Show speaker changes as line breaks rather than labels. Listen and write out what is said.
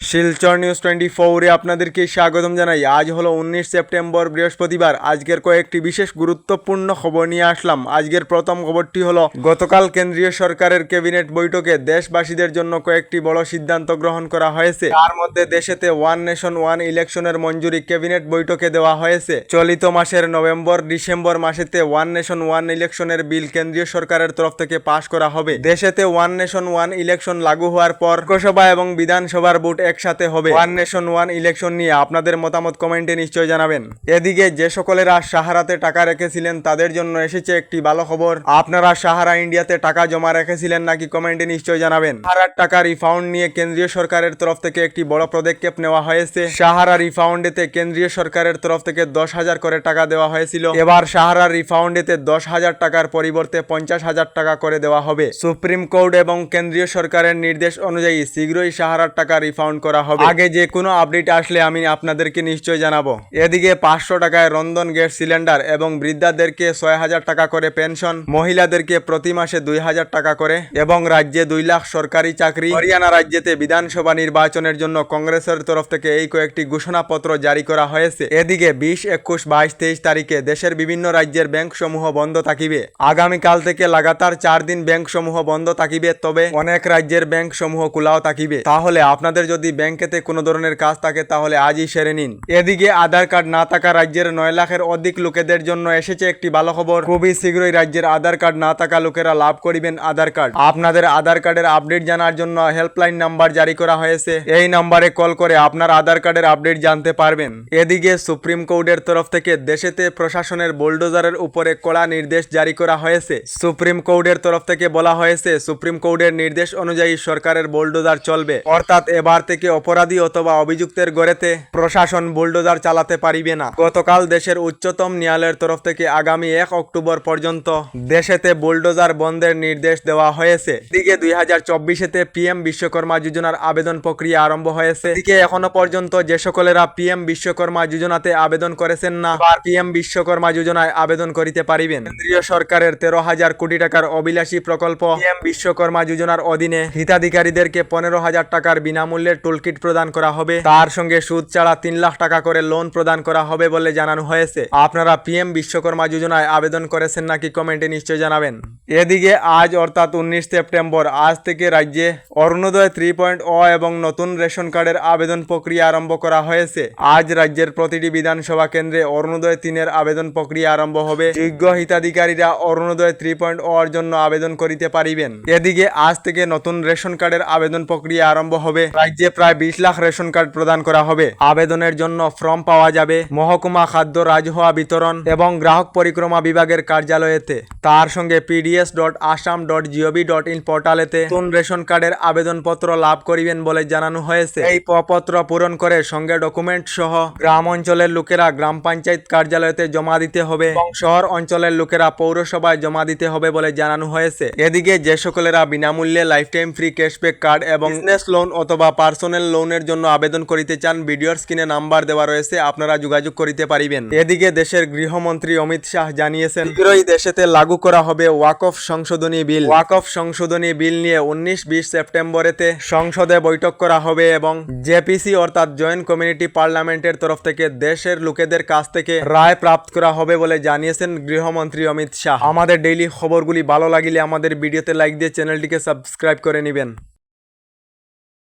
Silchar news 24-এ আপনাদেরকে স্বাগতম জানাই। আজ হলো 19 সেপ্টেম্বর বৃহস্পতিবার। আজকের কয়েকটি বিশেষ গুরুত্বপূর্ণ খবর নিয়ে আসলাম। আজকের প্রথম খবরটি হলো গতকাল কেন্দ্রীয় সরকারের ক্যাবিনেট বৈঠকে দেশবাসীদের জন্য কয়েকটি বড় সিদ্ধান্ত গ্রহণ করা হয়েছে। তার মধ্যে দেশেতে ওয়ান নেশন ওয়ান ইলেকশনের মঞ্জুরি ক্যাবিনেট বৈঠকে দেওয়া হয়েছে। চলিত মাসের নভেম্বর ডিসেম্বর মাসেতে ওয়ান নেশন ওয়ান ইলেকশনের বিল কেন্দ্রীয় সরকারের তরফ থেকে পাশ করা হবে। দেশেতে ওয়ান নেশন ওয়ান ইলেকশন লাগু হওয়ার পর লোকসভা এবং বিধানসভার ভোট একসাথে হবে। ওয়ান নেশন ওয়ান ইলেকশন নিয়ে আপনাদের মতামত কমেন্টে নিশ্চয় জানাবেন। এদিকে যে সকলেরা সাহারাতে টাকা রেখেছিলেন তাদের জন্য এসেছে একটি ভালো খবর। আপনারা সাহারা ইন্ডিয়াতে টাকা জমা রেখেছিলেন নাকি কমেন্টে নিশ্চয় জানাবেন। সাহারার টাকা রিফাউন্ড নিয়ে কেন্দ্রীয় সরকারের তরফ থেকে একটি বড় পদক্ষেপ নেওয়া হয়েছে। সাহারা রিফাউন্ডেতে কেন্দ্রীয় সরকারের তরফ থেকে 10,000 করে টাকা দেওয়া হয়েছিল। এবার সাহারা রিফাউন্ডেতে 10,000 টাকার পরিবর্তে 50,000 টাকা করে দেওয়া হবে। সুপ্রিম কোর্ট এবং কেন্দ্রীয় সরকারের নির্দেশ অনুযায়ী শীঘ্রই সাহারার টাকা রিফাউন্ড করা হবে। আগে যে কোনো আপডেট আসলে আমি আপনাদেরকে নিশ্চয় জানাবো। এদিকে 500 টাকায় রন্ধন গ্যাস সিলিন্ডার এবং বৃদ্ধাদেরকে 6,000 টাকা করে পেনশন, মহিলাদেরকে প্রতি মাসে 2,000 টাকা করে এবং রাজ্যে 2 লাখ সরকারি চাকরি। হরিয়ানা রাজ্যেতে বিধানসভা নির্বাচনের জন্য কংগ্রেসের তরফ থেকে এই কয়েকটি ঘোষণাপত্র জারি করা হয়েছে। এদিকে 20, 21, 22, 23 তারিখে দেশের বিভিন্ন রাজ্যের ব্যাংক সমূহ বন্ধ থাকিবে। আগামীকাল থেকে লাগাতার 4 দিন ব্যাংক সমূহ বন্ধ থাকিবে, তবে অনেক রাজ্যের ব্যাংক সমূহ খোলাও থাকিবে। তাহলে আপনাদের যদি ব্যাংকেতে কোনো ধরনের কাজ থাকে তাহলে আজই সেরে নিন। এদিকে আধার কার্ড না থাকা রাজ্যের 9 লাখের অধিক লোকেদের জন্য এসেছে একটি ভালো খবর। খুবই শীঘ্রই রাজ্যের আধার কার্ড না থাকা লোকেরা লাভ করিবেন আধার কার্ড। আপনাদের আধার কার্ডের আপডেট জানার জন্য হেল্পলাইন নাম্বার জারি করা হয়েছে। এই নাম্বারে কল করে আপনার আধার কার্ডের আপডেট জানতে পারবেন। এদিকে সুপ্রিম কোর্টের তরফ থেকে দেশেতে প্রশাসনের বুলডোজারের উপরে কড়া নির্দেশ জারি করা হয়েছে। সুপ্রিম কোর্টের তরফ থেকে বলা হয়েছে সুপ্রিম কোর্টের নির্দেশ অনুযায়ী সরকারের বুলডোজার চলবে, অর্থাৎ এবার থেকে অপরাধী অথবা অভিযুক্তের গড়েতে প্রশাসন বুলডোজার চালাতে পারিবে না। গতকাল দেশের উচ্চতম ন্যায়ালয়ের তরফ থেকে আগামী 1 অক্টোবর পর্যন্ত দেশেতে বুলডোজার বন্ধের নির্দেশ দেওয়া হয়েছে। এদিকে 2024-তে পিএম বিশ্বকর্মা যোজনার আবেদন প্রক্রিয়া আরম্ভ হয়েছে। এদিকে এখনো পর্যন্ত যে সকলেরা পিএম বিশ্বকর্মা যোজনাতে আবেদন করেছেন না, আর পিএম বিশ্বকর্মা যোজনায় আবেদন করিতে পারিবেন। কেন্দ্রীয় সরকারের 13,000 কোটি টাকার অভিলাষী প্রকল্প পিএম বিশ্বকর্মা যোজনার অধীনে হিতাধিকারীদেরকে 15,000 টাকার বিনামূল্যের টুলকিট প্রদান করা হবে। তার সঙ্গে সুদ ছাড়া 3 লাখ টাকা করে লোন প্রদান করা হবে বলে জানানো হয়েছে। আপনারা পিএম বিশ্বকর্মা যোজনায় আবেদন করেছেন নাকি কমেন্টে নিশ্চয় জানাবেন। এদিকে আজ অর্থাৎ 19 সেপ্টেম্বর আজ থেকে রাজ্যে অরুণোদয় 3.0 এবং নতুন রেশন কার্ডের আবেদন প্রক্রিয়া আরম্ভ করা হয়েছে। আজ রাজ্যের প্রতিটি বিধানসভা কেন্দ্রে অরুণোদয় 3 এর আবেদন প্রক্রিয়া আরম্ভ হবে। যোগ্য হিতাধিকারীরা অরুণোদয় 3.0 এর জন্য আবেদন করিতে পারিবেন। এদিকে আজ থেকে নতুন রেশন কার্ডের আবেদন প্রক্রিয়া আরম্ভ হবে। রাজ্যে প্রায় 20 লাখ রেশন কার্ড প্রদান করা হবে। আবেদনের জন্য ফর্ম পাওয়া যাবে মহকুমা খাদ্য রাজহুয়া বিতরণ এবং গ্রাহক পরিক্রমা বিভাগের কার্যালয়েতে। তার সঙ্গে pds.assam.gov.in পোর্টালেতে নতুন রেশন কার্ডের আবেদনপত্র লাভ করিবেন বলে জানানো হয়েছে। এই প্রপত্র পূরণ করে সঙ্গে ডকুমেন্ট সহ গ্রাম অঞ্চলের লোকেরা গ্রাম পঞ্চায়েত কার্যালয়তে জমা দিতে হবে এবং শহর অঞ্চলের লোকেরা পৌরসভায় জমা দিতে হবে বলে জানানো হয়েছে। এদিকে যে সকলেরা বিনামূল্যে life time free cashback card এবং বিজনেস লোন অথবা পার্সোনাল লোনের জন্য আবেদন করিতে চান, ভিডিওর স্ক্রিনে নাম্বার দেওয়া রয়েছে, আপনারা যোগাযোগ করিতে পারিবেন। এদিকে দেশের গৃহমন্ত্রী অমিত শাহ জানিয়েছেন শীঘ্রই দেশেতে লাগু করা হবে ওয়াকফ সংশোধনী বিল। ওয়াকফ সংশোধনী বিল নিয়ে 19-20 সেপ্টেম্বরেতে সংসদে বৈঠক করা হবে এবং জেপিসি অর্থাৎ জয়েন্ট কমিউনিটি পার্লামেন্টের তরফ থেকে দেশের লোকেদের কাছ থেকে রায় প্রাপ্ত করা হবে বলে জানিয়েছেন গৃহমন্ত্রী অমিত শাহ। আমাদের ডেইলি খবরগুলি ভালো লাগিলে আমাদের ভিডিওতে লাইক দিয়ে চ্যানেলটিকে সাবস্ক্রাইব করে নেবেন।